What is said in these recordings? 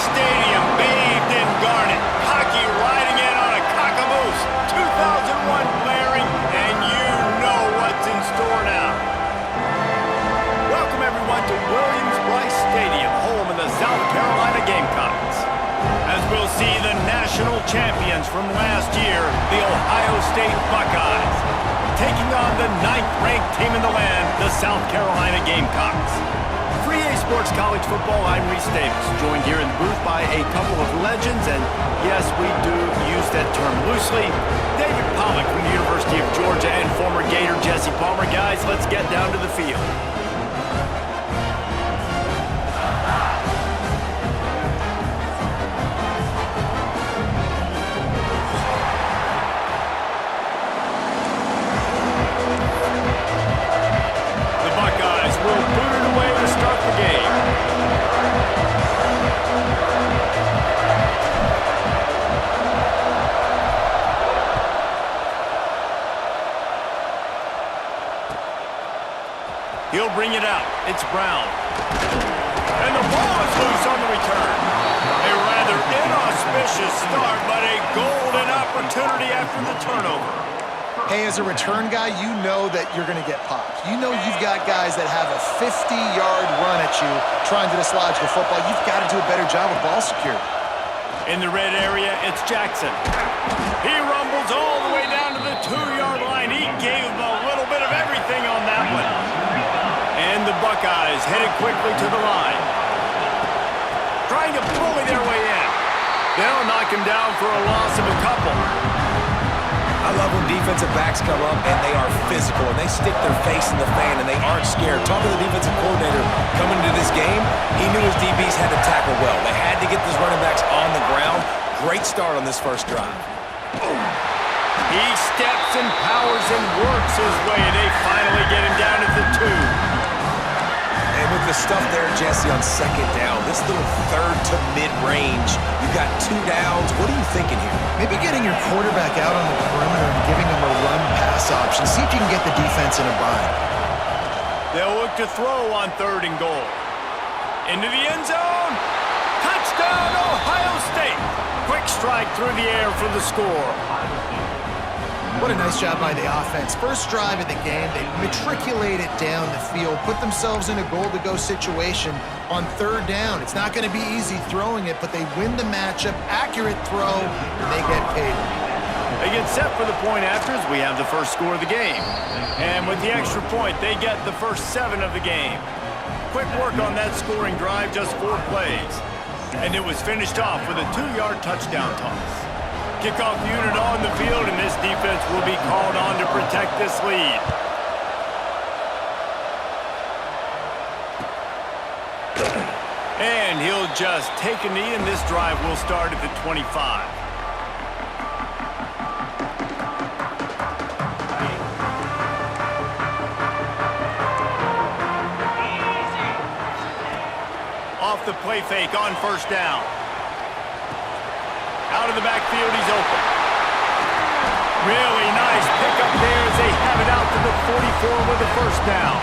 stadium bathed in garnet. Hockey riding in on a cockamoose. 2001 blaring, and you know what's in store now. Welcome, everyone, to Williams-Brice Stadium, home of the South Carolina Gamecocks. As we'll see the national champions from last year, the Ohio State Buckeyes, taking on the 9th-ranked team in the land, the South Carolina Gamecocks. For EA Sports College Football, I'm Reese Davis, joined here in the booth by a couple of legends, and yes, we do use that term loosely. David Pollock from the University of Georgia and former Gator Jesse Palmer. Guys, let's get down to the field. He'll bring it out. It's Brown. And the ball is loose on the return. A rather inauspicious start, but a golden opportunity after the turnover. Hey, as a return guy, you know that you're going to get popped. You know you've got guys that have a 50-yard run at you trying to dislodge the football. You've got to do a better job of ball security. In the red area, it's Jackson. He rumbles all the way down to the 2-yard line. He gave him a little bit of everything on that one. And the Buckeyes headed quickly to the line. Trying to bully their way in. They'll knock him down for a loss of a couple. I love when defensive backs come up and they are physical and they stick their face in the fan and they aren't scared. Talking to the defensive coordinator coming into this game, he knew his DBs had to tackle well. They had to get these running backs on the ground. Great start on this first drive. He steps and powers and works his way. They finally get him down at the 2. And with the stuff there, Jesse, on second down, this little third to mid-range, you got 2 downs. What are you thinking here? Maybe getting your quarterback out on the perimeter and giving him a run-pass option. See if you can get the defense in a bind. They'll look to throw on 3rd and goal. Into the end zone. Touchdown, Ohio State. Quick strike through the air for the score. What a nice job by the offense. First drive of the game, they matriculate it down the field, put themselves in a goal-to-go situation on 3rd down. It's not going to be easy throwing it, but they win the matchup. Accurate throw, and they get paid. They get set for the point after as we have the first score of the game. And with the extra point, they get the first 7 of the game. Quick work on that scoring drive, just 4 plays. And it was finished off with a 2-yard touchdown toss. Kickoff unit on the field, and this defense will be called on to protect this lead. And he'll just take a knee, and this drive will start at the 25. Off the play fake on first down. Out of the backfield, he's open. Really nice pickup there as they have it out to the 44 with a first down.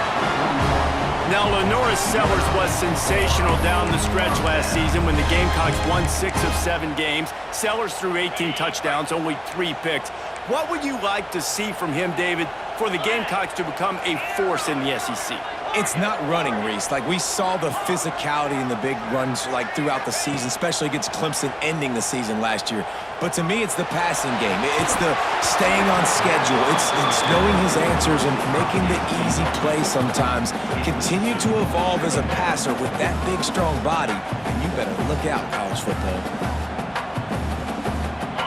Now, Lenoris Sellers was sensational down the stretch last season when the Gamecocks won 6 of 7 games. Sellers threw 18 touchdowns, only 3 picks. What would you like to see from him, David, for the Gamecocks to become a force in the SEC? It's not running, Reese. Like, we saw the physicality in the big runs, like, throughout the season, especially against Clemson ending the season last year. But to me, it's the passing game. It's the staying on schedule. It's knowing his answers and making the easy play sometimes. Continue to evolve as a passer with that big, strong body. And you better look out, college football.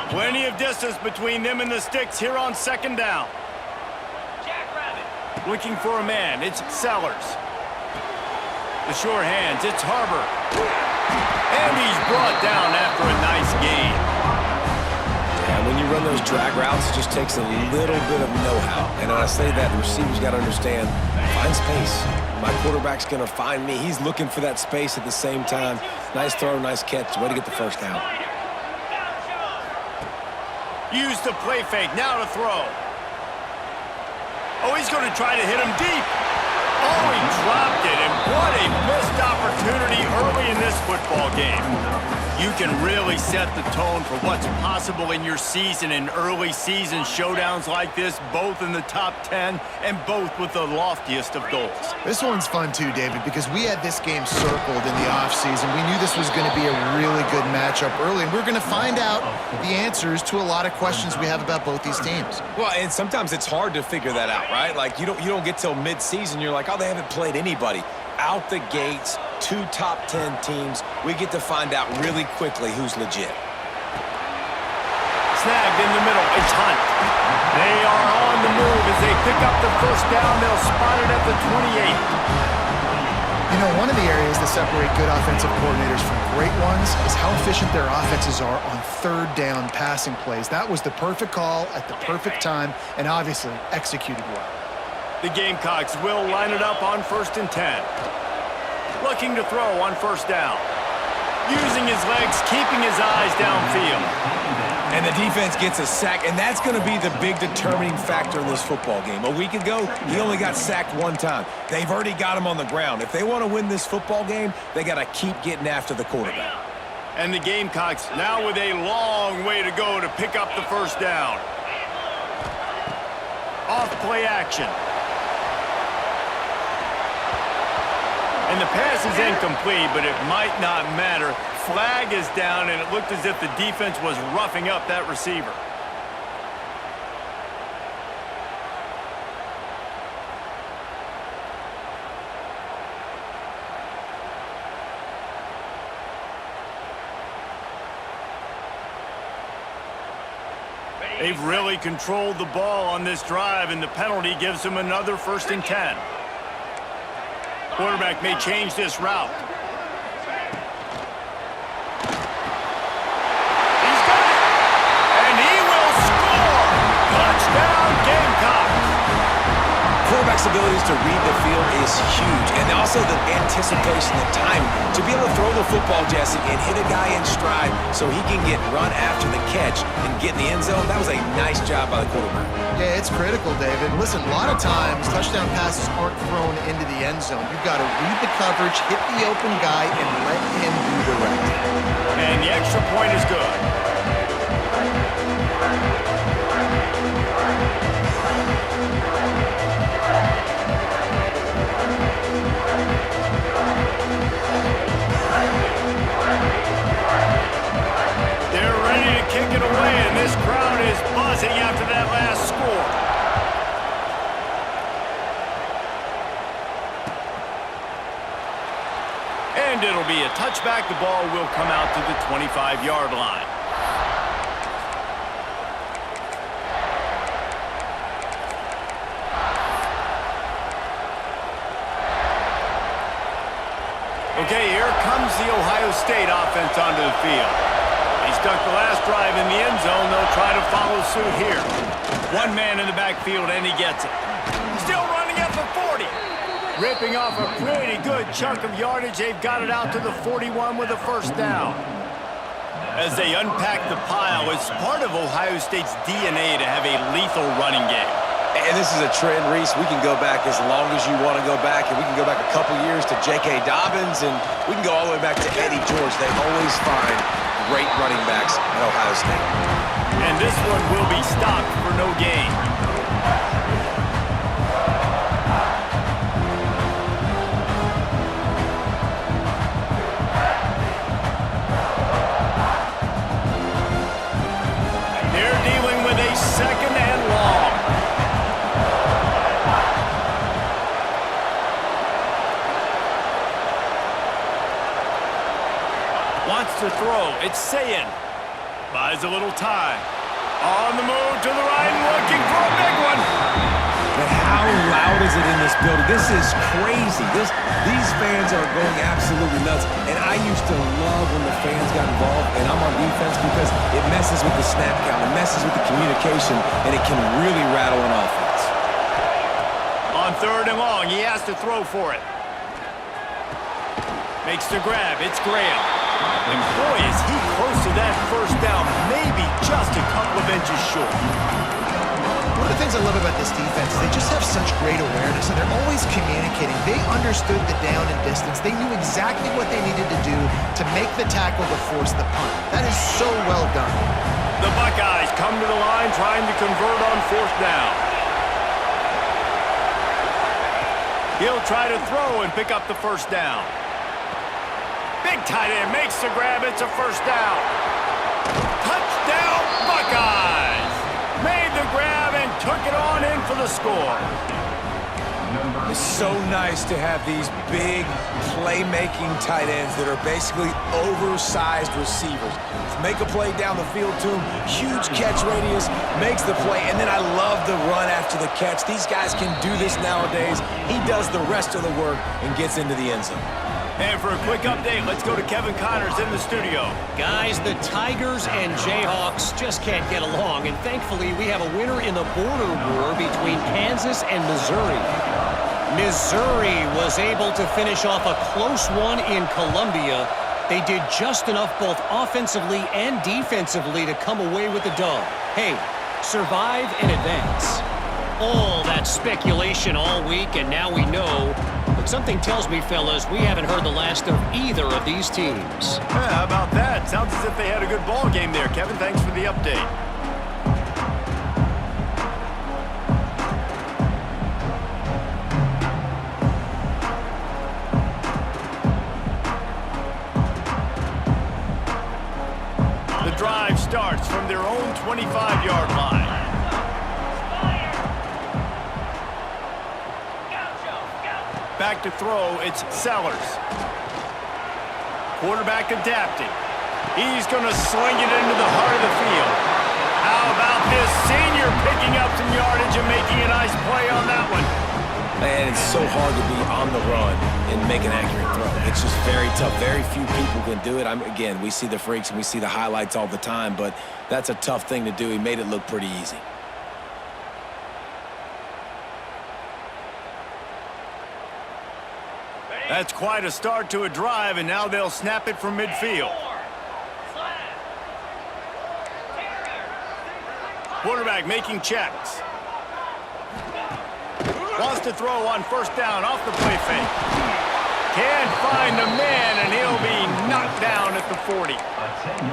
Plenty of distance between them and the sticks here on 2nd down. Looking for a man, it's Sellers. The sure hands, it's Harbor. And he's brought down after a nice gain. Yeah, when you run those drag routes, it just takes a little bit of know-how. And when I say that, the receiver's got to understand, find space. My quarterback's going to find me. He's looking for that space at the same time. Nice throw, nice catch. Way to get the first down. Use the play fake, now to throw. Oh, he's going to try to hit him deep. Oh, he dropped it, and what a missed opportunity early in this football game. You can really set the tone for what's possible in your season in early season showdowns like this, both in the top 10 and both with the loftiest of goals. This one's fun too, David, because we had this game circled in the offseason. We knew this was going to be a really good matchup early, and we're going to find out the answers to a lot of questions we have about both these teams. Well, and sometimes it's hard to figure that out, right? Like, you don't get till mid-season, you're like, oh, they haven't played anybody. Out the gates, 2 top 10 teams, we get to find out really quickly who's legit. Snagged in the middle, it's Hunt. They are on the move as they pick up the first down. They'll spot it at the 28. You know, one of the areas that separate good offensive coordinators from great ones is how efficient their offenses are on third down passing plays. That was the perfect call at the perfect time and obviously executed well. The Gamecocks will line it up on 1st and 10. Looking to throw on first down. Using his legs, keeping his eyes downfield. And the defense gets a sack, and that's going to be the big determining factor in this football game. A week ago, he only got sacked 1 time. They've already got him on the ground. If they want to win this football game, they got to keep getting after the quarterback. And the Gamecocks now with a long way to go to pick up the first down. Off play action. And the pass is incomplete, but it might not matter. Flag is down, and it looked as if the defense was roughing up that receiver. They've really controlled the ball on this drive, and the penalty gives them another 1st and 10. Quarterback may change this route. He's got it! And he will score! Touchdown, Gamecocks! Quarterback's abilities to read the field is huge, and also the anticipation, the time to be able to throw the football, Jesse, and hit a guy in stride so he can get run after the catch and get in the end zone. That was a nice job by the quarterback. Yeah, it's critical, David. Listen, a lot of times touchdown passes aren't thrown into the end zone. You've got to read the coverage, hit the open guy, and let him do the rest. And the extra point is good. They're ready to kick it away, and this crowd is buzzing after that last score. And it'll be a touchback. The ball will come out to the 25-yard line. Okay, here comes the Ohio State offense onto the field. They stuck the last drive in the end zone. They'll try to follow suit here. 1 man in the backfield, and he gets it. Still running at the 40. Ripping off a pretty good chunk of yardage. They've got it out to the 41 with a first down. As they unpack the pile, it's part of Ohio State's DNA to have a lethal running game. And this is a trend, Reese. We can go back as long as you want to go back, and we can go back a couple years to J.K. Dobbins, and we can go all the way back to Eddie George. They always find great running backs at Ohio State. And this one will be stopped for no gain. They're dealing with a 2nd and long. Wants to throw. It's Sayin. Buys a little time. On the move to the right, looking for a big one. But how loud is it in this building? This is crazy. These fans are going absolutely nuts. And I used to love when the fans got involved, and I'm on defense because it messes with the snap count, it messes with the communication, and it can really rattle an offense. On 3rd and long, he has to throw for it. Makes the grab. It's Graham. And boy, is he close to that first down, maybe just a couple of inches short. One of the things I love about this defense is they just have such great awareness, and they're always communicating. They understood the down and distance. They knew exactly what they needed to do to make the tackle to force the punt. That is so well done. The Buckeyes come to the line trying to convert on fourth down. He'll try to throw and pick up the first down. Big tight end makes the grab. It's a first down. Touchdown, Buckeyes! Made the grab and took it on in for the score. It's so nice to have these big playmaking tight ends that are basically oversized receivers. Make a play down the field to him, huge catch radius, makes the play, and then I love the run after the catch. These guys can do this nowadays. He does the rest of the work and gets into the end zone. And for a quick update, let's go to Kevin Connors in the studio. Guys, the Tigers and Jayhawks just can't get along, and thankfully we have a winner in the border war between Kansas and Missouri. Missouri was able to finish off a close one in Columbia. They did just enough both offensively and defensively to come away with the dub. Hey, survive and advance. All that speculation all week, and now we know. But something tells me, fellas, we haven't heard the last of either of these teams. Yeah, how about that? Sounds as if they had a good ball game there. Kevin, thanks for the update. The drive starts from their own 25-yard line. Back to throw, it's Sellers. Quarterback adapting. He's going to sling it into the heart of the field. How about this senior picking up some yardage and making a nice play on that one? Man, it's so hard to be on the run and make an accurate throw. It's just very tough. Very few people can do it. Again, we see the freaks and we see the highlights all the time, but that's a tough thing to do. He made it look pretty easy. That's quite a start to a drive, and now they'll snap it from midfield. Quarterback making checks. Wants to throw on first down off the play fake. Can't find the man, and he'll be knocked down at the 40.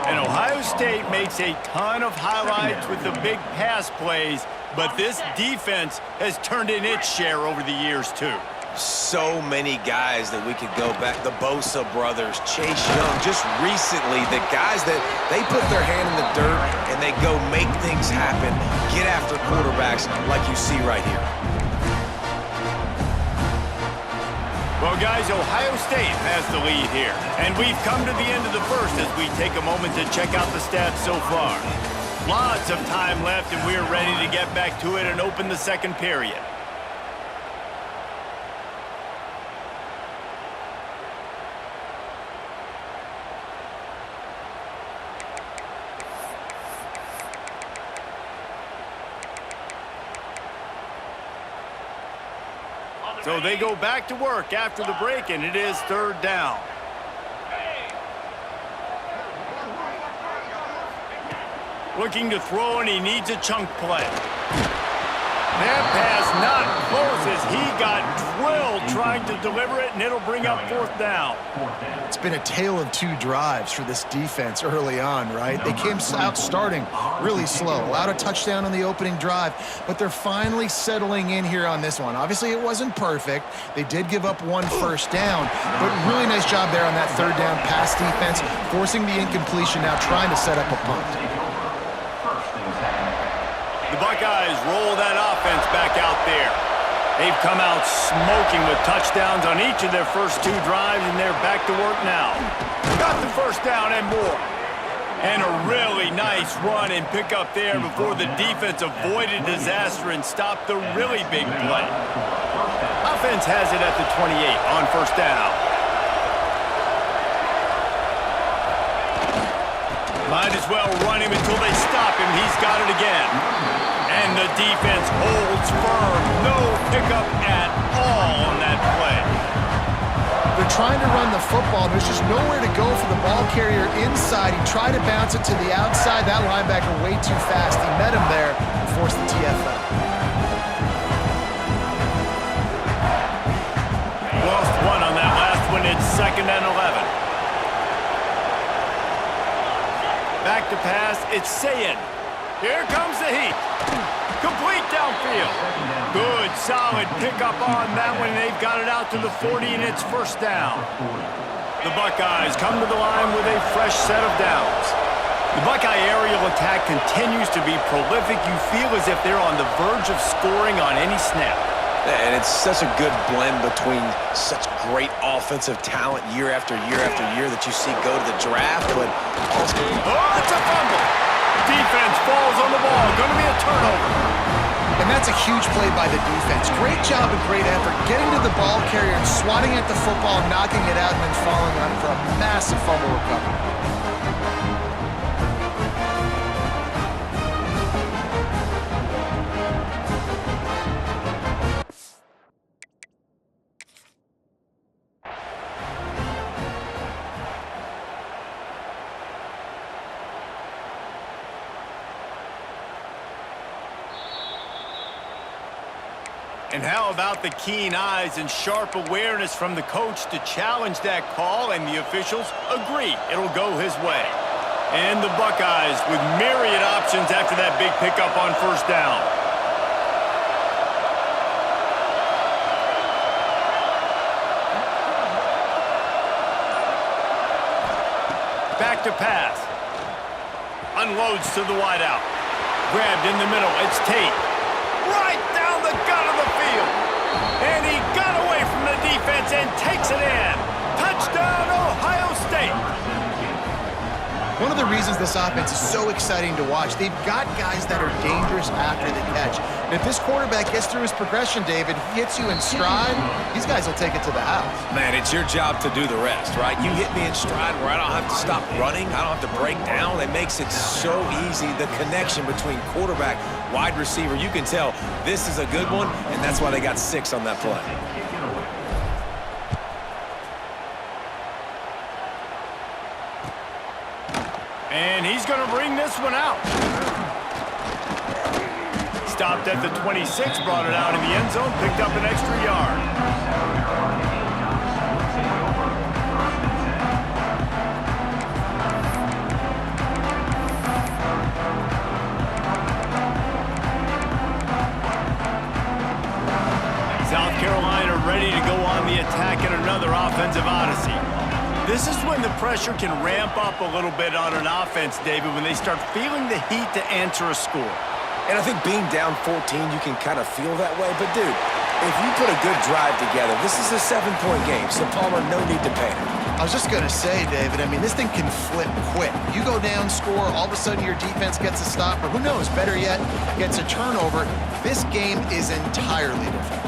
And Ohio State makes a ton of highlights with the big pass plays, but this defense has turned in its share over the years, too. So many guys that we could go back. The Bosa brothers, Chase Young, just recently, the guys that they put their hand in the dirt and they go make things happen, get after quarterbacks like you see right here. Well, guys, Ohio State has the lead here. And we've come to the end of the first as we take a moment to check out the stats so far. Lots of time left, and we're ready to get back to it and open the second period. So they go back to work after the break, and it is third down. Looking to throw, and he needs a chunk play. That pass not close as he got drilled trying to deliver it, and it'll bring up fourth down. It's been a tale of two drives for this defense early on, right? They came out starting really slow, allowed a touchdown on the opening drive, but they're finally settling in here on this one. Obviously, it wasn't perfect. They did give up one first down, but really nice job there on that third down pass defense, forcing the incompletion, now trying to set up a punt. The Buckeyes roll that offense back out there. They've come out smoking with touchdowns on each of their first two drives, and they're back to work now. Got the first down and more. And a really nice run and pick up there before the defense avoided disaster and stopped the really big play. Offense has it at the 28 on first down. Might as well run him until they stop him. He's got it again. And the defense holds firm. No pickup at all on that play. The They're trying to run the football. There's just nowhere to go for the ball carrier inside. He tried to bounce it to the outside. That linebacker way too fast. He met him there and forced the TFL. Lost one on that last one. It's 2nd and 11. Back to pass. It's Sayin. Here comes the heat. Complete downfield. Good, solid pickup on that one. They've got it out to the 40, and it's 1st down. The Buckeyes come to the line with a fresh set of downs. The Buckeye aerial attack continues to be prolific. You feel as if they're on the verge of scoring on any snap. And it's such a good blend between such great offensive talent year after year after year that you see go to the draft, but also... Oh, it's a fumble! Defense falls on the ball. Going to be a turnover. And that's a huge play by the defense. Great job and great effort getting to the ball carrier and swatting at the football, knocking it out, and then falling on it for a massive fumble recovery. And how about the keen eyes and sharp awareness from the coach to challenge that call, and the officials agree it'll go his way. And the Buckeyes with myriad options after that big pickup on 1st down. Back to pass. Unloads to the wideout. Grabbed in the middle. It's Tate. Right down the gut of the field. And he got away from the defense and takes it in. Touchdown, Ohio State. One of the reasons this offense is so exciting to watch, they've got guys that are dangerous after the catch. And if this quarterback gets through his progression, David, he hits you in stride, these guys will take it to the house. Man, it's your job to do the rest, right? You hit me in stride where I don't have to stop running. I don't have to break down. It makes it so easy. The connection between quarterback, wide receiver, you can tell this is a good one, and that's why they got 6 on that play. And he's going to bring this one out. Stopped at the 26, brought it out in the end zone, picked up an extra yard. South Carolina ready to go on the attack in another offensive odyssey. This is when the pressure can ramp up a little bit on an offense, David, when they start feeling the heat to answer a score. And I think being down 14, you can kind of feel that way. But, dude, if you put a good drive together, this is a 7-point game, so Palmer, no need to panic. I was just going to say, David, I mean, this thing can flip quick. You go down, score, all of a sudden your defense gets a stop, or who knows, better yet, gets a turnover. This game is entirely different.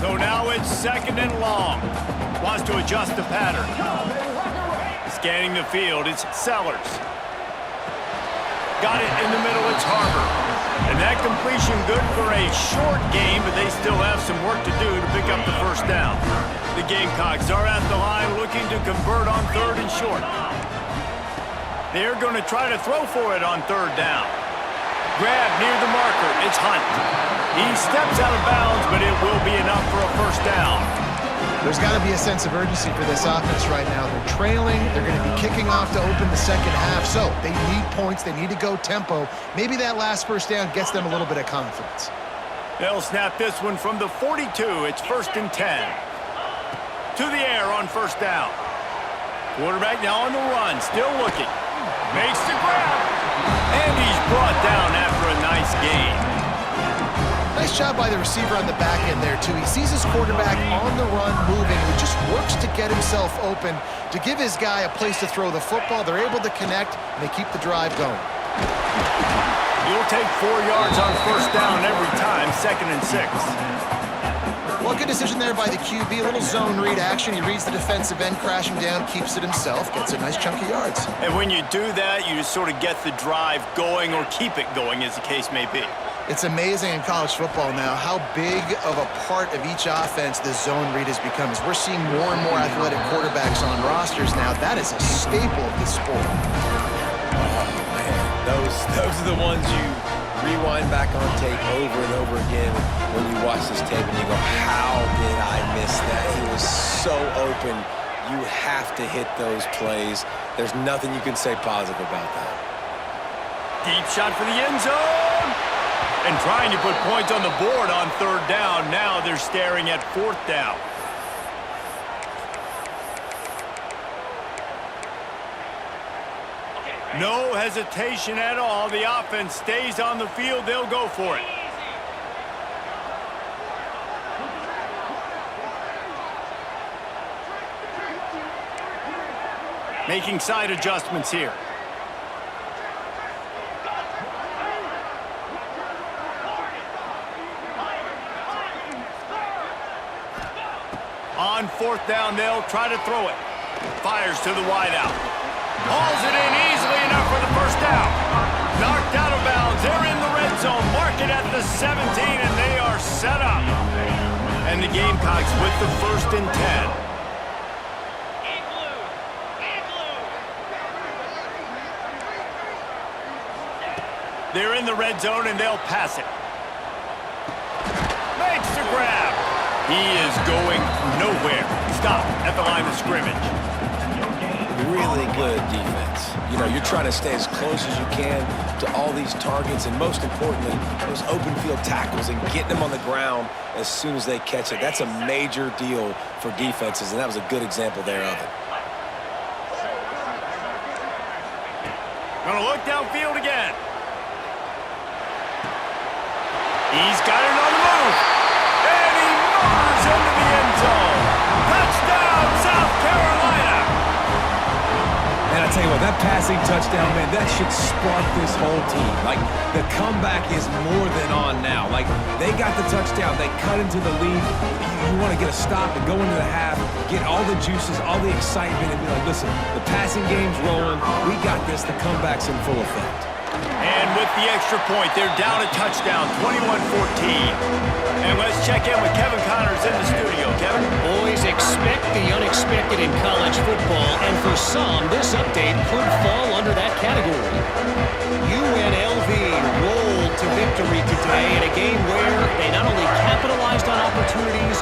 So now it's 2nd and long. Wants to adjust the pattern. Scanning the field, it's Sellers. Got it in the middle, it's Harbor. And that completion good for a short game, but they still have some work to do to pick up the 1st down. The Gamecocks are at the line looking to convert on 3rd and short. They're going to try to throw for it on 3rd down. Grab near the marker, it's Hunt. He steps out of bounds, but it will be enough for a 1st down. There's got to be a sense of urgency for this offense right now. They're trailing. They're going to be kicking off to open the 2nd half. So they need points. They need to go tempo. Maybe that last 1st down gets them a little bit of confidence. They'll snap this one from the 42. It's 1st and 10. To the air on 1st down. Quarterback now on the run. Still looking. Makes the grab. And he's brought down after a nice gain. Nice job by the receiver on the back end there, too. He sees his quarterback on the run moving. He just works to get himself open, to give his guy a place to throw the football. They're able to connect, and they keep the drive going. You'll take 4 yards on 1st down every time, 2nd and 6. Well, good decision there by the QB. A little zone read action. He reads the defensive end, crashing down, keeps it himself, gets a nice chunk of yards. And when you do that, you just sort of get the drive going or keep it going, as the case may be. It's amazing in college football now how big of a part of each offense the zone read has become. As we're seeing more and more athletic quarterbacks on rosters now, that is a staple of the sport. Oh, man. Those are the ones you rewind back on tape over and over again when you watch this tape and you go, how did I miss that? He was so open. You have to hit those plays. There's nothing you can say positive about that. Deep shot for the end zone. And trying to put points on the board on third down. Now they're staring at fourth down. No hesitation at all. The offense stays on the field. They'll go for it. Making side adjustments here. On fourth down, they'll try to throw it. Fires to the wideout. Hauls it in easily enough for the first down. Knocked out of bounds. They're in the red zone. Mark it at the 17, and they are set up. And the Gamecocks with the 1st and 10. They're in the red zone, and they'll pass it. Makes the grab. He is going nowhere. Stop at the line of scrimmage. Really good defense. You know, you're trying to stay as close as you can to all these targets, and most importantly, those open field tackles and getting them on the ground as soon as they catch it. That's a major deal for defenses, and that was a good example there of it. Gonna look downfield again. He's got it on the move. And he murders into the end zone. Touchdown, South Carolina. Man, I tell you what, that passing touchdown, man, that should spark this whole team. Like, the comeback is more than on now. Like, they got the touchdown. They cut into the lead. You want to get a stop and go into the half, get all the juices, all the excitement, and be like, listen, the passing game's rolling. We got this. The comeback's in full effect. And with the extra point, they're down a touchdown, 21-14. And let's check in with Kevin Connors in the studio. Kevin? Boys, expect the unexpected in college football, and for some, this update could fall under that category. UNLV rolled to victory today in a game where they not only capitalized on opportunities,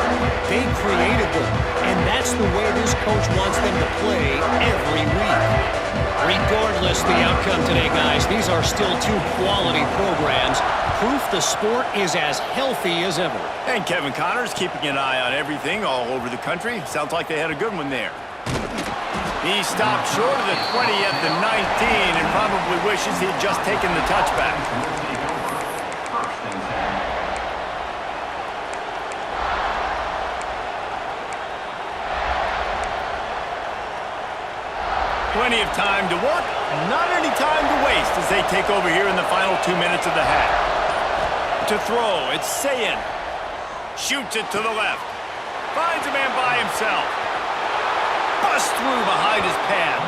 they created them. And that's the way this coach wants them to play every week. Regardless the outcome today, guys, these are still two quality programs. Proof the sport is as healthy as ever. And Kevin Connors keeping an eye on everything all over the country. Sounds like they had a good one there. He stopped short of the 20 at the 19 and probably wishes he'd just taken the touchback. Plenty of time to work, not any time to waste as they take over here in the final 2 minutes of the half. To throw, it's Sayin. Shoots it to the left. Finds a man by himself. Busts through behind his pad.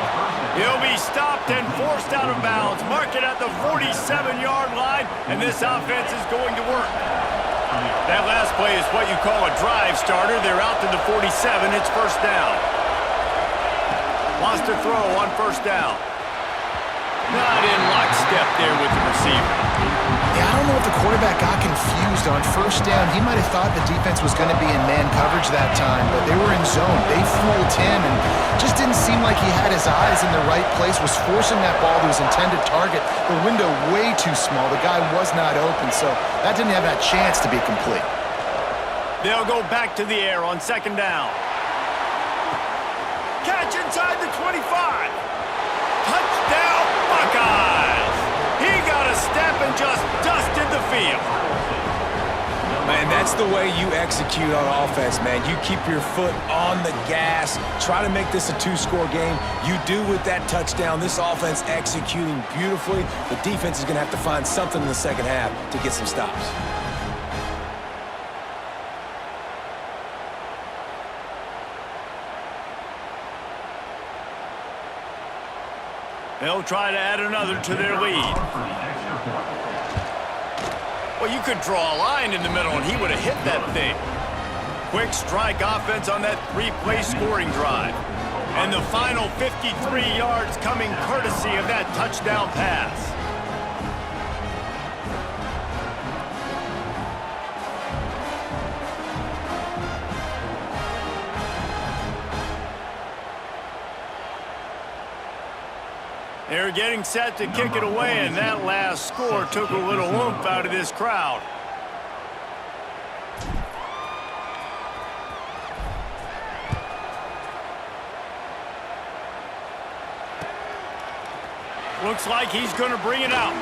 He'll be stopped and forced out of bounds. Mark it at the 47-yard line, and this offense is going to work. That last play is what you call a drive starter. They're out to the 47. It's first down. Wants to throw on first down. Not in lockstep there with the receiver. Yeah, I don't know if the quarterback got confused on first down. He might have thought the defense was going to be in man coverage that time, but they were in zone. They fooled him and just didn't seem like he had his eyes in the right place, was forcing that ball to his intended target. The window way too small. The guy was not open, so that didn't have that chance to be complete. They'll go back to the air on second down. Catch inside the 25. Touchdown, Buckeyes. He got a step and just dusted the field. Man, that's the way you execute on offense, man. You keep your foot on the gas. Try to make this a two-score game. You do with that touchdown. This offense executing beautifully. The defense is going to have to find something in the second half to get some stops. They'll try to add another to their lead. Well, you could draw a line in the middle, and he would have hit that thing. Quick strike offense on that three-play scoring drive. And the final 53 yards coming courtesy of that touchdown pass. They're getting set to kick it away, and that last score took a little oomph out of this crowd. Looks like he's going to bring it out.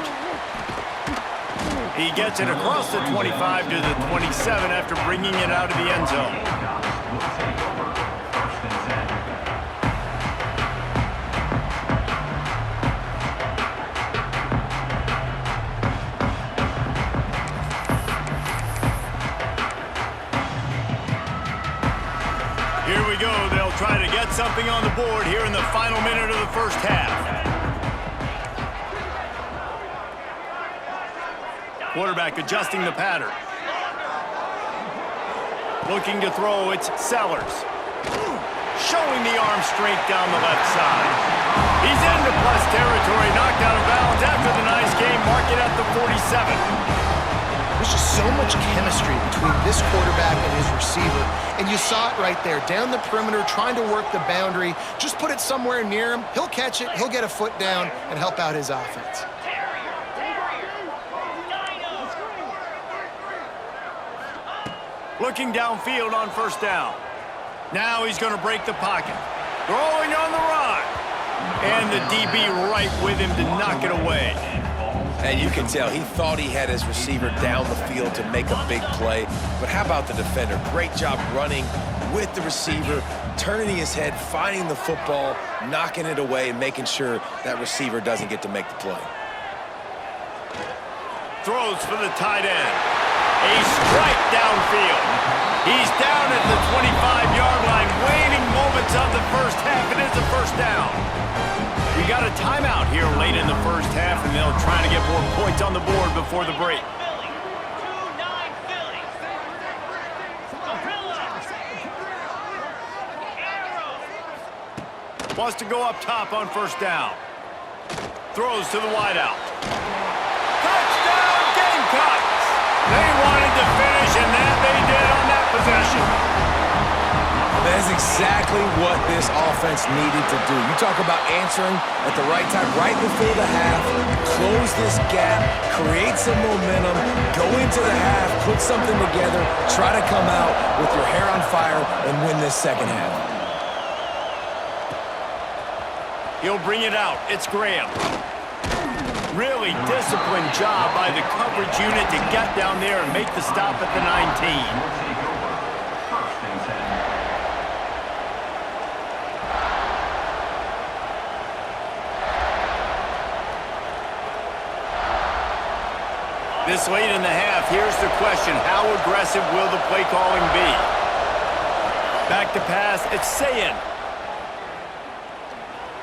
He gets it across the 25 to the 27 after bringing it out of the end zone. Here we go. They'll try to get something on the board here in the final minute of the first half. Quarterback adjusting the pattern. Looking to throw, it's Sellers. Showing the arm strength down the left side. He's into plus territory, knocked out of bounds after the nice game. Mark it at the 47. There's just so much chemistry between this quarterback and his receiver, and you saw it right there, down the perimeter, trying to work the boundary. Just put it somewhere near him. He'll catch it, he'll get a foot down, and help out his offense. Looking downfield on first down. Now he's going to break the pocket. Throwing on the run. And the DB right with him to knock it away. And you can tell he thought he had his receiver down the field to make a big play. But how about the defender? Great job running with the receiver, turning his head, finding the football, knocking it away, and making sure that receiver doesn't get to make the play. Throws for the tight end. A strike downfield. He's down at the 25-yard line, waning moments of the first half. It is a first down. We got a timeout here late in the first half, and they'll try to get more points on the board before the break. Wants to go up top on first down. Throws to the wideout. Touchdown, Gamecocks! They wanted to finish, and that they did on that possession. That is exactly what this offense needed to do. You talk about answering at the right time, right before the half, close this gap, create some momentum, go into the half, put something together, try to come out with your hair on fire and win this second half. He'll bring it out. It's Graham. Really disciplined job by the coverage unit to get down there and make the stop at the 19. This late in the half, here's the question. How aggressive will the play calling be? Back to pass, it's Sayin.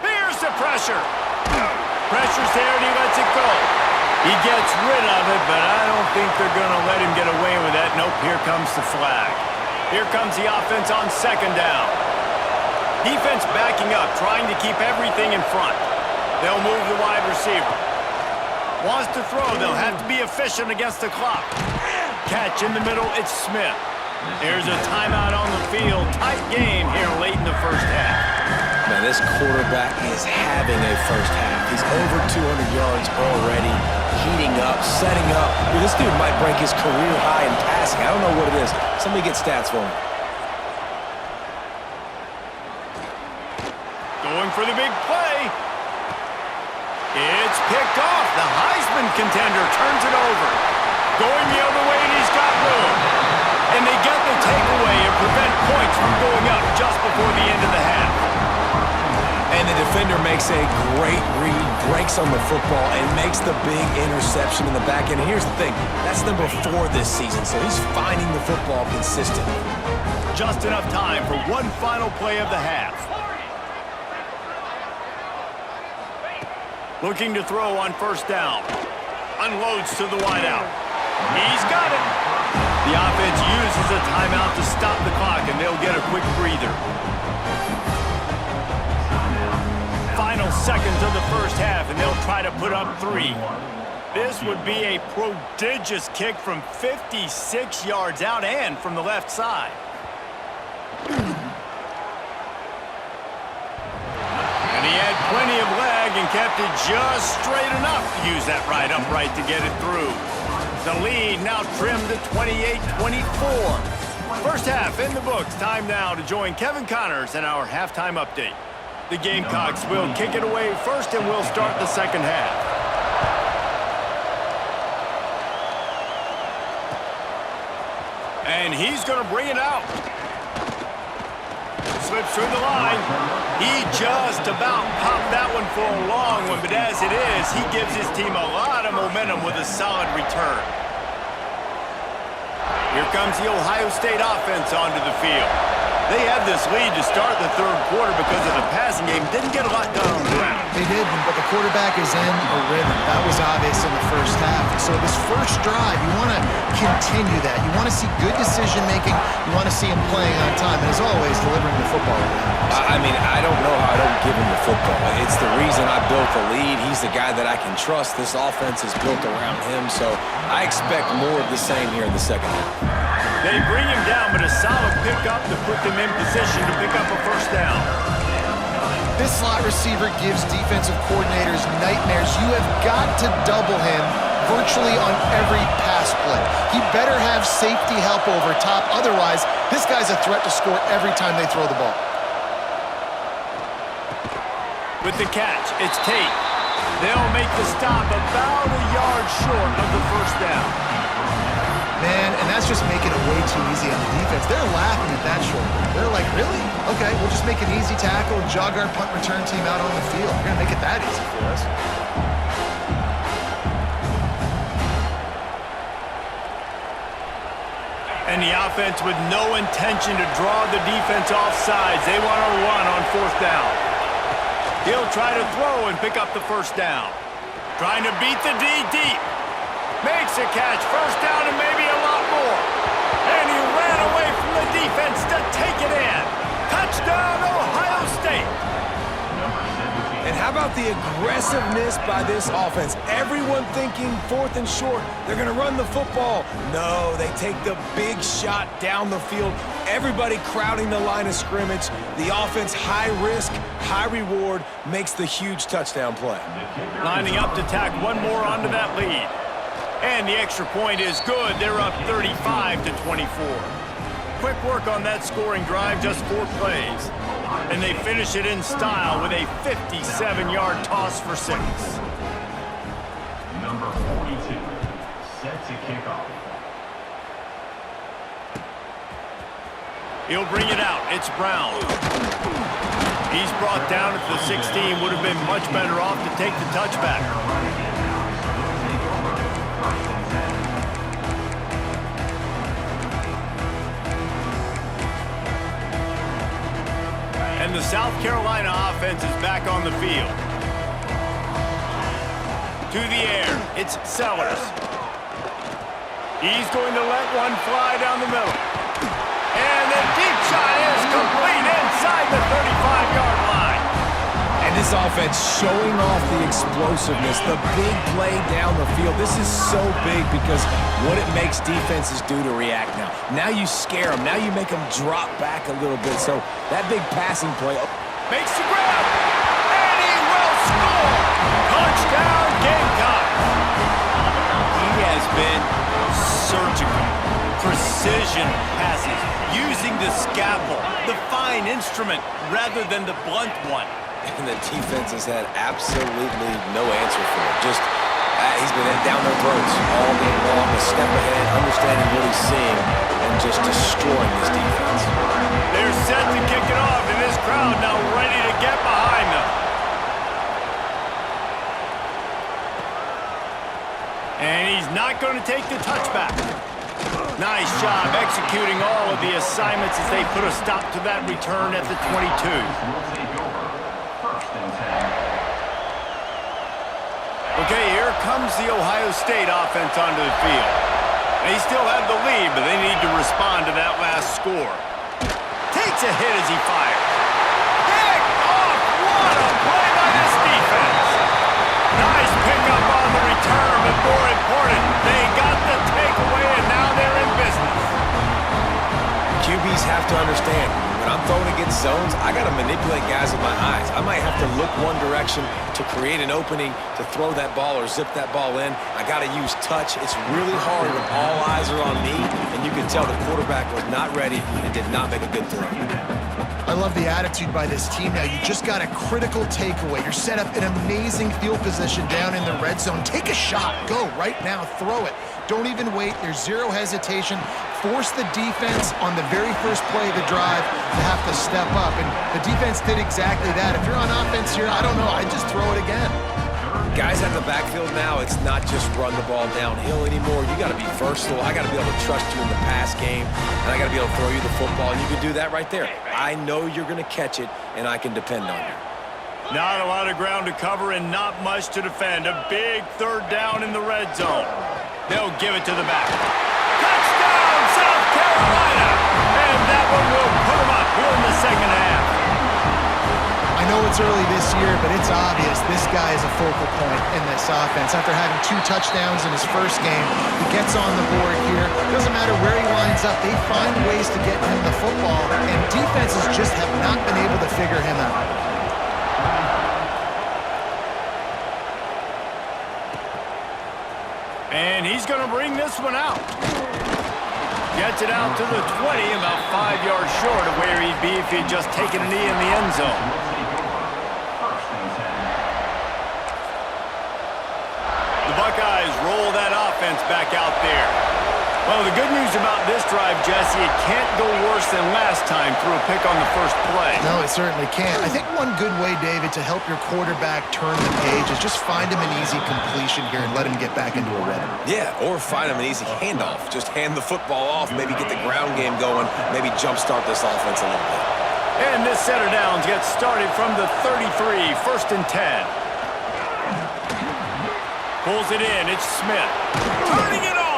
Here's the pressure. Pressure's there and he lets it go. He gets rid of it, but I don't think they're going to let him get away with that. Nope, here comes the flag. Here comes the offense on second down. Defense backing up, trying to keep everything in front. They'll move the wide receiver. Wants to throw, they'll have to be efficient against the clock. Catch in the middle, it's Smith. There's a timeout on the field. Tight game here late in the first half. Man, this quarterback is having a first half. He's over 200 yards already, heating up, setting up. Dude, this dude might break his career high in passing. I don't know what it is. Somebody get stats for him. Going for the big play. It's picked off. The Heisman contender turns it over. Going the other way, and he's got room. And they get the takeaway and prevent points from going up just before the end of the half. And the defender makes a great read, breaks on the football, and makes the big interception in the back end. And here's the thing, that's number 4 this season, so he's finding the football consistently. Just enough time for one final play of the half. Looking to throw on first down. Unloads to the wideout. He's got it. The offense uses a timeout to stop the clock, and they'll get a quick breather. Final seconds of the first half, and they'll try to put up 3. This would be a prodigious kick from 56 yards out and from the left side. And he had plenty of leg and kept it just straight enough to use that right upright to get it through. The lead now trimmed to 28-24. First half in the books. Time now to join Kevin Connors in our halftime update. The Gamecocks will kick it away first, and we'll start the second half. And he's going to bring it out. Slips through the line. He just about popped that one for a long one, but as it is, he gives his team a lot of momentum with a solid return. Here comes the Ohio State offense onto the field. They had this lead to start the third quarter because of the passing game. Didn't get a lot done on the ground. They didn't, but the quarterback is in a rhythm. That was obvious in the first half. So this first drive, you want to continue that. You want to see good decision-making. You want to see him playing on time. And as always, delivering the football. I mean, I don't know how I don't give him the football. It's the reason I built the lead. He's the guy that I can trust. This offense is built around him, so I expect more of the same here in the second half. They bring him down, but a solid pickup to put them in position to pick up a first down. This slot receiver gives defensive coordinators nightmares. You have got to double him virtually on every pass play. He better have safety help over top. Otherwise, this guy's a threat to score every time they throw the ball. With the catch, it's Tate. They'll make the stop about a yard short of the first down. Man, and that's just making it way too easy on the defense. They're laughing at that short. They're like, really? Okay, we'll just make an easy tackle and jog our punt return team out on the field. We're going to make it that easy for us. And the offense with no intention to draw the defense off sides. They want to run on fourth down. He'll try to throw and pick up the first down. Trying to beat the D deep. Makes a catch, first down and maybe a lot more. And he ran away from the defense to take it in. Touchdown, Ohio State. And how about the aggressiveness by this offense? Everyone thinking fourth and short, they're going to run the football. No, they take the big shot down the field. Everybody crowding the line of scrimmage. The offense, high risk, high reward, makes the huge touchdown play. Lining up to tack one more onto that lead. And the extra point is good. They're up 35-24. Quick work on that scoring drive, just 4 plays. And they finish it in style with a 57-yard toss for 6. Number 42, set to kick off. He'll bring it out. It's Brown. He's brought down at the 16. Would have been much better off to take the touchback. And the South Carolina offense is back on the field. To the air, it's Sellers. He's going to let one fly down the middle. And the deep shot is complete inside the 35-yard line. And this offense showing off the explosiveness, the big play down the field. This is so big because what it makes defenses do to react now. Now you scare them. Now you make them drop back a little bit. So that big passing play. Makes the grab. And he will score. Touchdown, Gamecocks. He has been surgical. Precision passes. Using the scalpel, the fine instrument, rather than the blunt one. And the defense has had absolutely no answer for it. Just, he's been down their throats all game long, a step ahead, understanding what he's seeing, and just destroying this defense. They're set to kick it off, and this crowd now ready to get behind them. And he's not going to take the touchback. Nice job executing all of the assignments as they put a stop to that return at the 22. Okay, here comes the Ohio State offense onto the field. They still have the lead, but they need to respond to that last score. Takes a hit as he fires. Picked off! What a play by this defense! Nice pickup on the return, but more important, they got the takeaway, and now they're in business. QBs have to understand, when I'm throwing against zones, I got to manipulate guys with my eyes. I might have to look one direction to create an opening to throw that ball or zip that ball in. I got to use touch. It's really hard when all eyes are on me, and you can tell the quarterback was not ready and did not make a good throw. I love the attitude by this team now. You just got a critical takeaway. You're set up in amazing field position down in the red zone. Take a shot. Go right now. Throw it. Don't even wait. There's zero hesitation. Force the defense on the very first play of the drive to have to step up. And the defense did exactly that. If you're on offense here, I don't know. I'd just throw it again. Guys at the backfield now, it's not just run the ball downhill anymore. You got to be versatile. I got to be able to trust you in the pass game, and I got to be able to throw you the football, and you can do that right there. I know you're going to catch it, and I can depend on you. Not a lot of ground to cover and not much to defend. A big third down in the red zone. They'll give it to the back. Touchdown, South Carolina! And that one will put them up here in the second half. I know it's early this year, but it's obvious this guy is a focal point in this offense. After having 2 touchdowns in his first game, he gets on the board here. Doesn't matter where he lines up, they find ways to get him the football, and defenses just have not been able to figure him out. And he's going to bring this one out. Gets it out to the 20, about 5 yards short of where he'd be if he'd just taken a knee in the end zone. The Buckeyes roll that offense back out there. Well, the good news about this drive, Jesse, it can't go worse than last time through a pick on the first play. No, it certainly can't. I think one good way, David, to help your quarterback turn the page is just find him an easy completion here and let him get back into a rhythm. Yeah, or find him an easy handoff. Just hand the football off, maybe get the ground game going, maybe jumpstart this offense a little bit. And this set of downs gets started from the 33, 1st and 10. Pulls it in, it's Smith. Turning it on!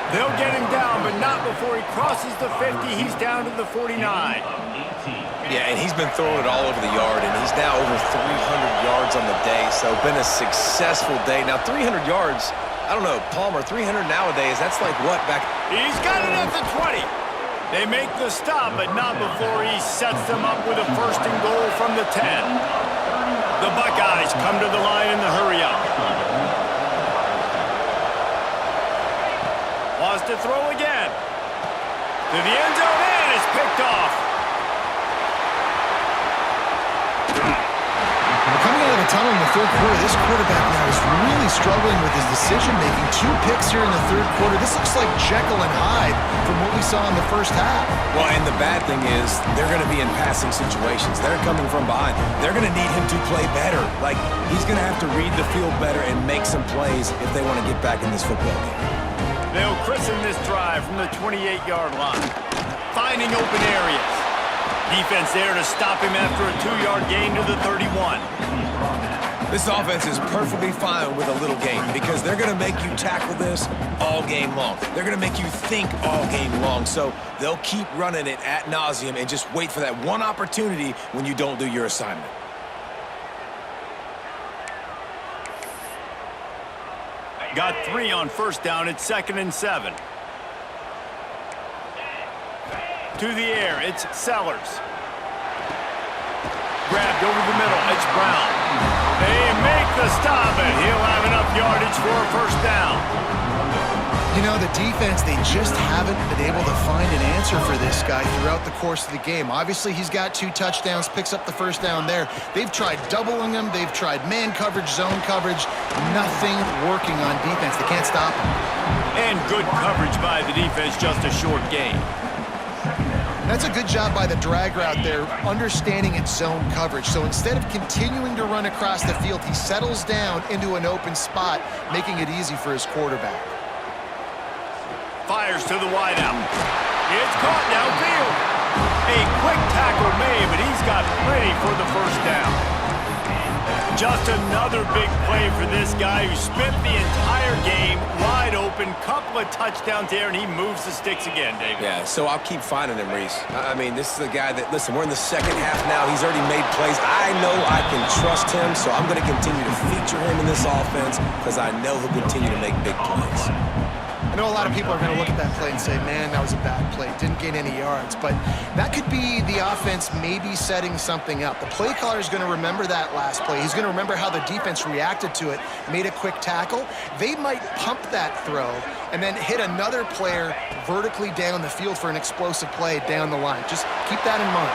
They'll get him down, but not before he crosses the 50. He's down to the 49. Yeah, and he's been throwing it all over the yard, and he's now over 300 yards on the day, so been a successful day. Now, 300 yards, I don't know, Palmer, 300 nowadays, that's like what back? He's got it at the 20. They make the stop, but not before he sets them up with a 1st and goal from the 10. The Buckeyes come to the line in the hurry-up. Wants to throw again. To the end zone, and it's picked off. Coming out of the tunnel in the third quarter, this quarterback now is really struggling with his decision-making. 2 picks here in the third quarter. This looks like Jekyll and Hyde from what we saw in the first half. Well, and the bad thing is they're going to be in passing situations. They're coming from behind. They're going to need him to play better. Like, he's going to have to read the field better and make some plays if they want to get back in this football game. They'll christen this drive from the 28-yard line. Finding open areas. Defense there to stop him after a 2-yard gain to the 31. This offense is perfectly fine with a little game because they're going to make you tackle this all game long. They're going to make you think all game long. So they'll keep running it ad nauseum and just wait for that one opportunity when you don't do your assignment. Got 3 on 1st down. It's 2nd and 7. To the air, it's Sellers. Grabbed over the middle, it's Brown. They make the stop, and he'll have enough yardage for a 1st down. You know, the defense, they just haven't been able to find an answer for this guy throughout the course of the game. Obviously, he's got 2 touchdowns, picks up the 1st down there. They've tried doubling him. They've tried man coverage, zone coverage. Nothing working on defense. They can't stop him. And good coverage by the defense, just a short gain. That's a good job by the drag route there, understanding its zone coverage. So instead of continuing to run across the field, he settles down into an open spot, making it easy for his quarterback. Fires to the wideout. It's caught downfield. A quick tackle made, but he's got plenty for the 1st down. Just another big play for this guy who spent the entire game wide open, couple of touchdowns there, and he moves the sticks again, David. Yeah, so I'll keep finding him, Reese. I mean, this is a guy that, listen, we're in the second half now. He's already made plays. I know I can trust him, so I'm going to continue to feature him in this offense because I know he'll continue to make big plays. I know a lot of people are going to look at that play and say, man, that was a bad play. Didn't gain any yards. But that could be the offense maybe setting something up. The play caller is going to remember that last play. He's going to remember how the defense reacted to it, made a quick tackle. They might pump that throw and then hit another player vertically down the field for an explosive play down the line. Just keep that in mind.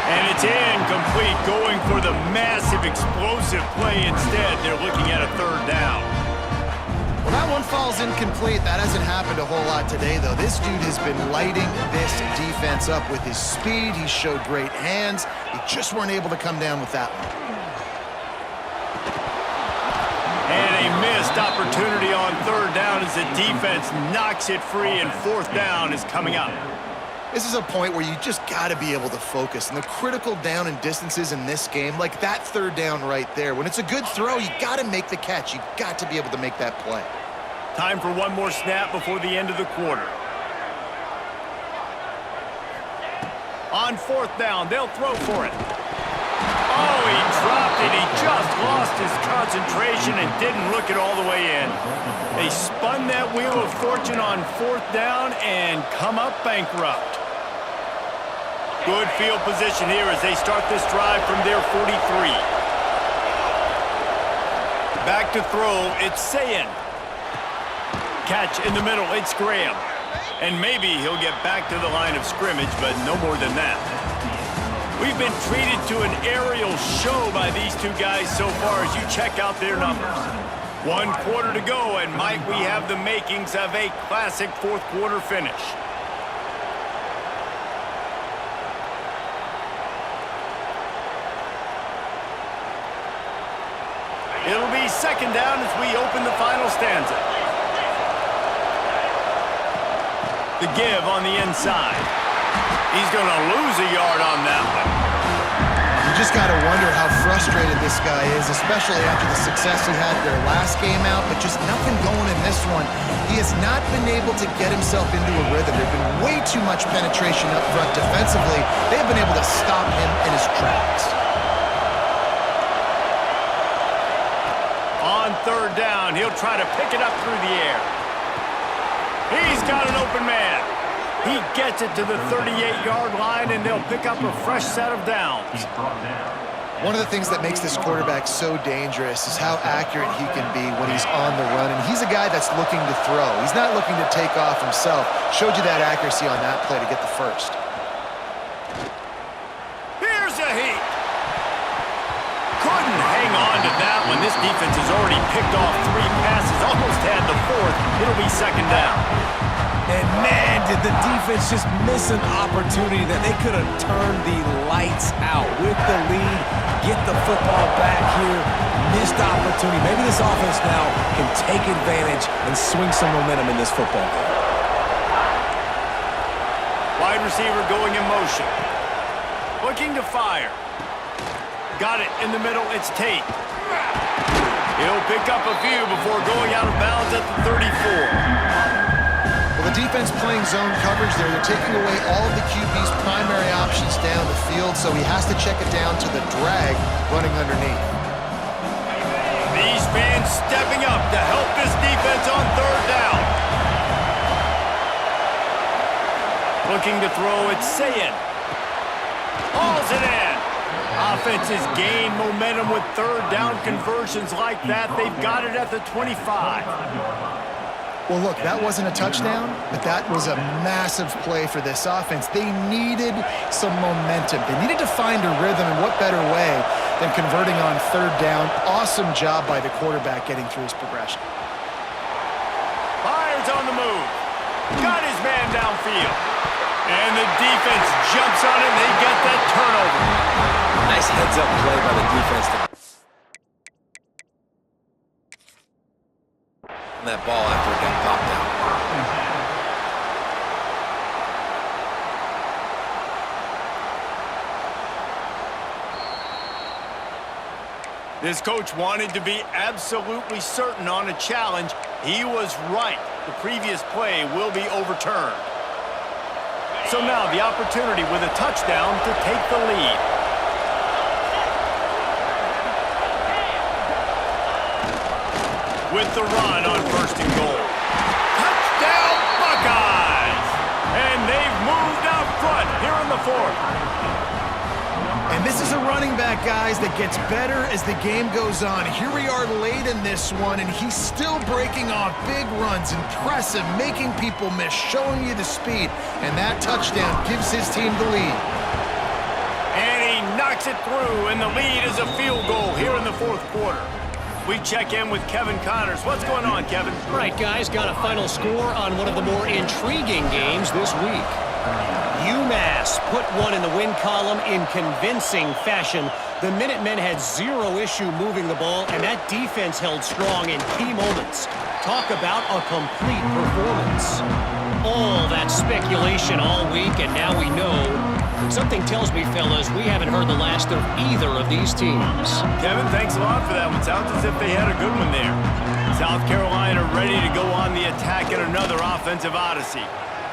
And it's incomplete, going for the massive explosive play instead. They're looking at a third down. Well, that one falls incomplete. That hasn't happened a whole lot today, though. This dude has been lighting this defense up with his speed. He showed great hands. They just weren't able to come down with that one. And a missed opportunity on third down as the defense knocks it free, and fourth down is coming up. This is a point where you just got to be able to focus. And the critical down and distances in this game, like that third down right there, when it's a good throw, you got to make the catch. You got to be able to make that play. Time for one more snap before the end of the quarter. On fourth down, they'll throw for it. Oh, he dropped it. He just lost his concentration and didn't look it all the way in. They spun that wheel of fortune on fourth down and come up bankrupt. Good field position here as they start this drive from their 43. Back to throw, it's Sayin. Catch in the middle, it's Graham. And maybe he'll get back to the line of scrimmage, but no more than that. We've been treated to an aerial show by these two guys so far as you check out their numbers. 1 quarter to go, and might we have the makings of a classic fourth quarter finish. It'll be second down as we open the final stanza. The give on the inside. He's going to lose a yard on that one. You just got to wonder how frustrated this guy is, especially after the success he had their last game out, but just nothing going in this one. He has not been able to get himself into a rhythm. There's been way too much penetration up front defensively. They've been able to stop him in his tracks. On third down, he'll try to pick it up through the air. He's got an open man. He gets it to the 38-yard line, and they'll pick up a fresh set of downs. One of the things that makes this quarterback so dangerous is how accurate he can be when he's on the run. And he's a guy that's looking to throw. He's not looking to take off himself. Showed you that accuracy on that play to get the first. Here's a heat. Couldn't hang on to that one. This defense has already picked off 3 passes, almost had the 4th. It'll be second down. And man, did the defense just miss an opportunity that they could have turned the lights out with the lead, get the football back here, missed opportunity. Maybe this offense now can take advantage and swing some momentum in this football game. Wide receiver going in motion. Looking to fire. Got it in the middle, it's Tate. He'll pick up a few before going out of bounds at the 34. Well, the defense playing zone coverage there. They're taking away all of the QB's primary options down the field, so he has to check it down to the drag running underneath. These fans stepping up to help this defense on third down. Looking to throw, it's Sayin. Hauls it in. Offenses gain momentum with third down conversions like that. They've got it at the 25. Well, look, that wasn't a touchdown, but that was a massive play for this offense. They needed some momentum. They needed to find a rhythm, and what better way than converting on third down. Awesome job by the quarterback getting through his progression. Fires on the move. Got his man downfield. And the defense jumps on it, and they get that turnover. Nice heads-up play by the defense to that ball after it got popped out. This coach wanted to be absolutely certain on a challenge. He was right. The previous play will be overturned. So now the opportunity with a touchdown to take the lead. With the run on 1st and goal. Touchdown Buckeyes! And they've moved out front here in the 4th. And this is a running back, guys, that gets better as the game goes on. Here we are late in this one, and he's still breaking off big runs. Impressive, making people miss, showing you the speed. And that touchdown gives his team the lead. And he knocks it through, and the lead is a field goal here in the 4th quarter. We check in with Kevin Connors. What's going on, Kevin? All right, guys, got a final score on one of the more intriguing games this week. UMass put one in the win column in convincing fashion. The Minutemen had zero issue moving the ball, and that defense held strong in key moments. Talk about a complete performance. All that speculation all week, and now we know. Something tells me, fellas, we haven't heard the last of either of these teams. Kevin, thanks a lot for that one. Sounds as if they had a good one there. South Carolina ready to go on the attack in another offensive odyssey.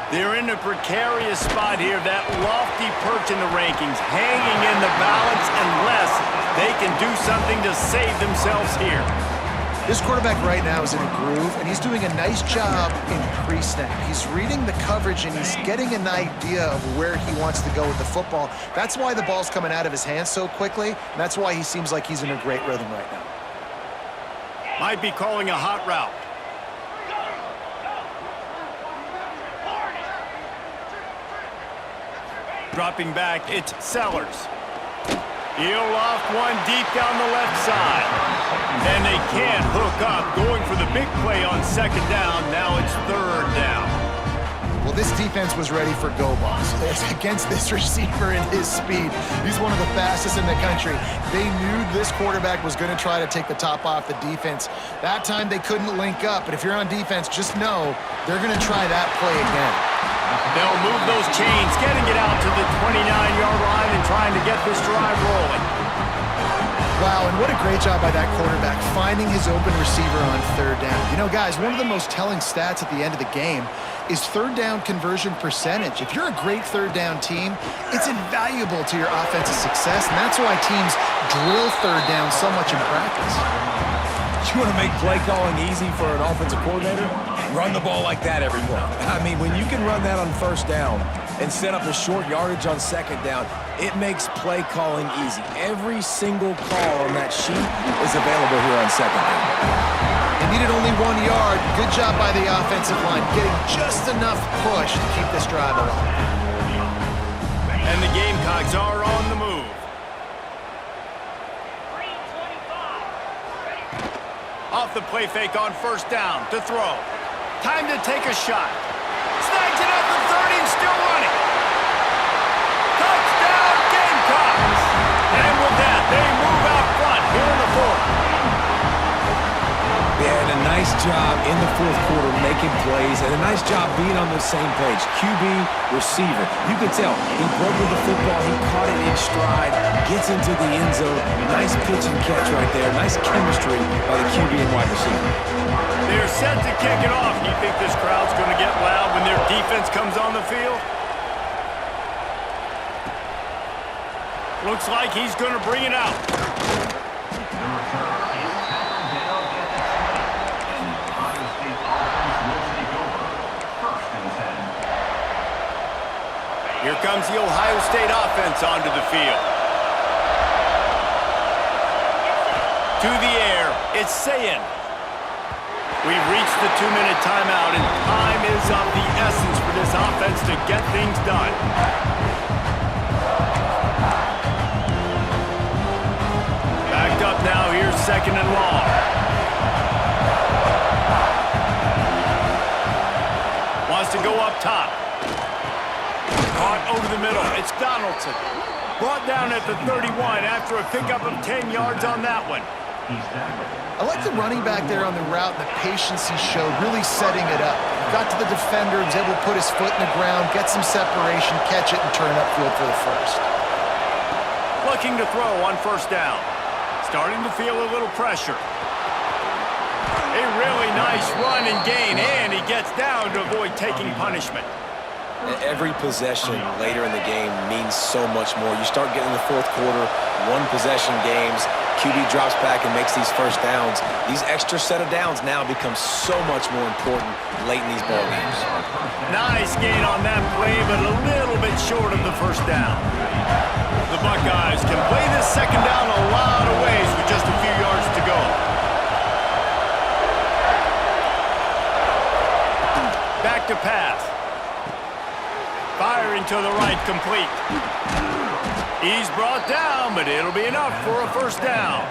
They're in a precarious spot here, that lofty perch in the rankings, hanging in the balance unless they can do something to save themselves here. This quarterback right now is in a groove, and he's doing a nice job in pre-snap. He's reading the coverage, and he's getting an idea of where he wants to go with the football. That's why the ball's coming out of his hands so quickly, and that's why he seems like he's in a great rhythm right now. Might be calling a hot route. Dropping back, it's Sellers. He'll loft one deep down the left side. And they can't hook up, going for the big play on 2nd down. Now it's 3rd down. Well, this defense was ready for go balls. Against this receiver and his speed, he's one of the fastest in the country. They knew this quarterback was going to try to take the top off the defense. That time they couldn't link up, but if you're on defense, just know they're going to try that play again. They'll move those chains, getting it out to the 29-yard line and trying to get this drive rolling. Wow, and what a great job by that quarterback, finding his open receiver on 3rd down. You know, guys, one of the most telling stats at the end of the game is 3rd down conversion percentage. If you're a great 3rd down team, it's invaluable to your offensive success, and that's why teams drill 3rd down so much in practice. You want to make play calling easy for an offensive coordinator? Run the ball like that every play. I mean, when you can run that on 1st down and set up a short yardage on 2nd down, it makes play calling easy. Every single call on that sheet is available here on 2nd down. They needed only 1 yard. Good job by the offensive line, getting just enough push to keep this drive alive. And the Gamecocks are on the move. Off the play fake on 1st down to throw. Time to take a shot. Snags it at the 30 and still running. Touchdown Gamecocks! And with that, they move out front here in the 4th. They had a nice job in the 4th quarter making plays and a nice job being on the same page. QB, receiver. You can tell he broke with the football. He caught it in stride, gets into the end zone. Nice pitch and catch right there. Nice chemistry by the QB and wide receiver. They're set to kick it off. You think this crowd's going to get loud when their defense comes on the field? Looks like he's going to bring it out. Here comes the Ohio State offense onto the field. To the air, it's Sayin. We've reached the 2-minute timeout, and time is of the essence for this offense to get things done. Backed up now, here's 2nd and long. Wants to go up top. Caught over the middle. It's Donaldson. Brought down at the 31 after a pickup of 10 yards on that one. I like the running back there on the route and the patience he showed, really setting it up. Got to the defender, was able to put his foot in the ground, get some separation, catch it, and turn upfield for the 1st. Looking to throw on 1st down. Starting to feel a little pressure. A really nice run and gain, and he gets down to avoid taking punishment. Every possession later in the game means so much more. You start getting the fourth quarter, one-possession games, QB drops back and makes these first downs. These extra set of downs now become so much more important late in these ball games. Nice gain on that play, but a little bit short of the first down. The Buckeyes can play this second down a lot of ways with just a few yards to go. Back to pass. Firing to the right, complete. He's brought down, but it'll be enough for a first down.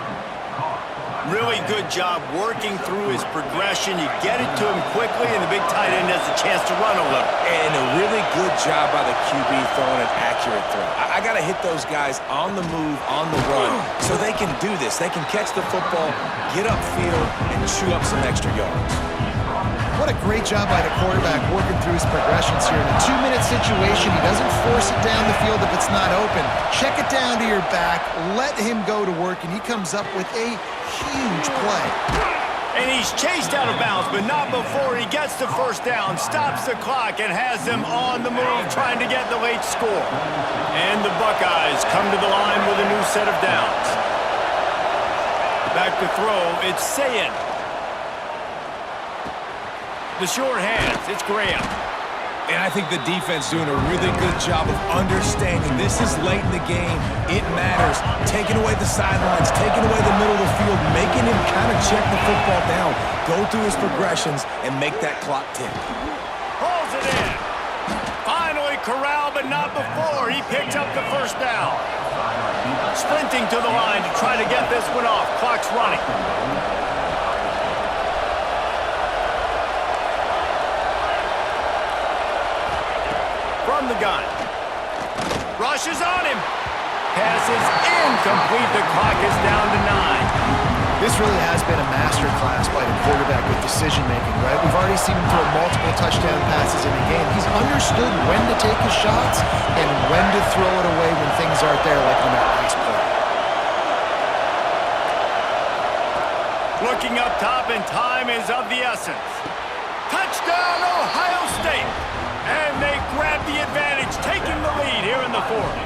Really good job working through his progression. You get it to him quickly, and the big tight end has a chance to run a little. And a really good job by the QB throwing an accurate throw. I got to hit those guys on the move, on the run, so they can do this. They can catch the football, get upfield, and chew up some extra yards. What a great job by the quarterback working through his progressions here. In a 2-minute situation, he doesn't force it down the field if it's not open. Check it down to your back, let him go to work, and he comes up with a huge play. And he's chased out of bounds, but not before he gets the first down, stops the clock, and has them on the move trying to get the late score. And the Buckeyes come to the line with a new set of downs. Back to throw, it's Sayin. The short hands, it's Graham. And I think the defense doing a really good job of understanding this is late in the game. It matters. Taking away the sidelines, taking away the middle of the field, making him kind of check the football down, go through his progressions, and make that clock tick. Pulls it in. Finally corralled, but not before. He picks up the first down. Sprinting to the line to try to get this one off. Clock's running. From the gun. Rushes on him. Passes incomplete. The clock is down to 9. This really has been a master class by the quarterback with decision-making, right? We've already seen him throw multiple touchdown passes in the game. He's understood when to take his shots and when to throw it away when things aren't there, like on that last play. Looking up top, and time is of the essence. Touchdown, Ohio State! And they grab the advantage, taking the lead here in the fourth.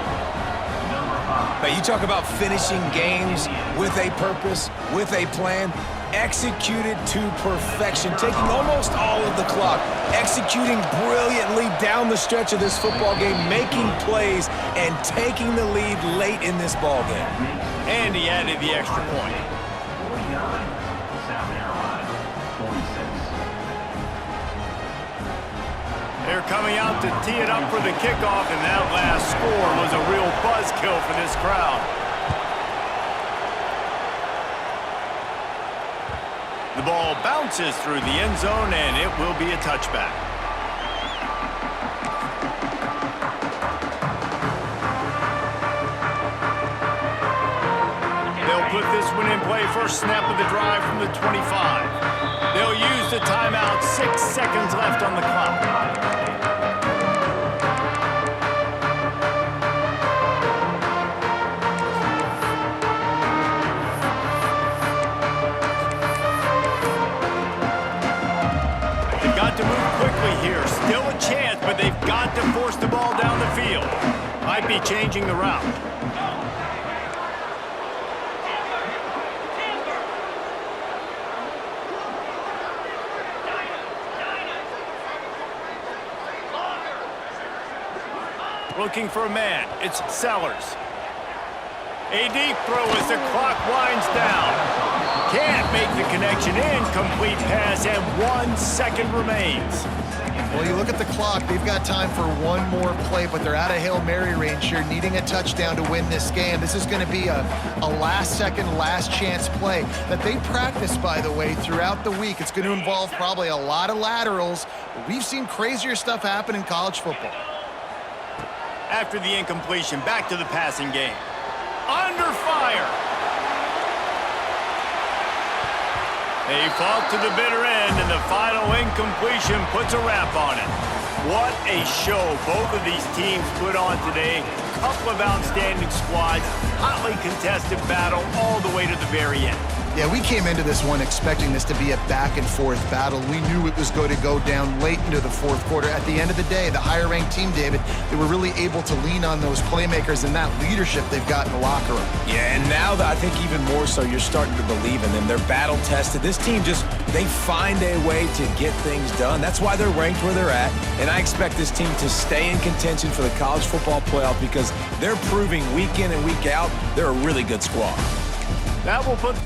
Now, you talk about finishing games with a purpose, with a plan, executed to perfection, taking almost all of the clock, executing brilliantly down the stretch of this football game, making plays, and taking the lead late in this ball game. And he added the extra point. 49, South Carolina, 46. They're coming out to tee it up for the kickoff, and that last score was a real buzzkill for this crowd. The ball bounces through the end zone, and it will be a touchback. They'll put this one in play. First snap of the drive from the 25. They'll use the timeout. 6 seconds left on the clock. To move quickly here. Still a chance, but they've got to force the ball down the field. Might be changing the route. Looking for a man. It's Sellers. A deep throw as the clock winds down. Can't make the connection. Incomplete pass, and 1 second remains. Well, you look at the clock. They've got time for one more play, but they're out of Hail Mary range here, needing a touchdown to win this game. This is going to be a last-second, last-chance play that they practice, by the way, throughout the week. It's going to involve probably a lot of laterals. We've seen crazier stuff happen in college football. After the incompletion, back to the passing game. Under fire. They fought to the bitter end, and the final incompletion puts a wrap on it. What a show both of these teams put on today. couple of outstanding squads, hotly contested battle all the way to the very end. Yeah, we came into this one expecting this to be a back-and-forth battle. We knew it was going to go down late into the fourth quarter. At the end of the day, the higher-ranked team, David, they were really able to lean on those playmakers and that leadership they've got in the locker room. Yeah, and now I think even more so, you're starting to believe in them. They're battle-tested. This team they find a way to get things done. That's why they're ranked where they're at, and I expect this team to stay in contention for the college football playoff because they're proving week in and week out they're a really good squad. That will put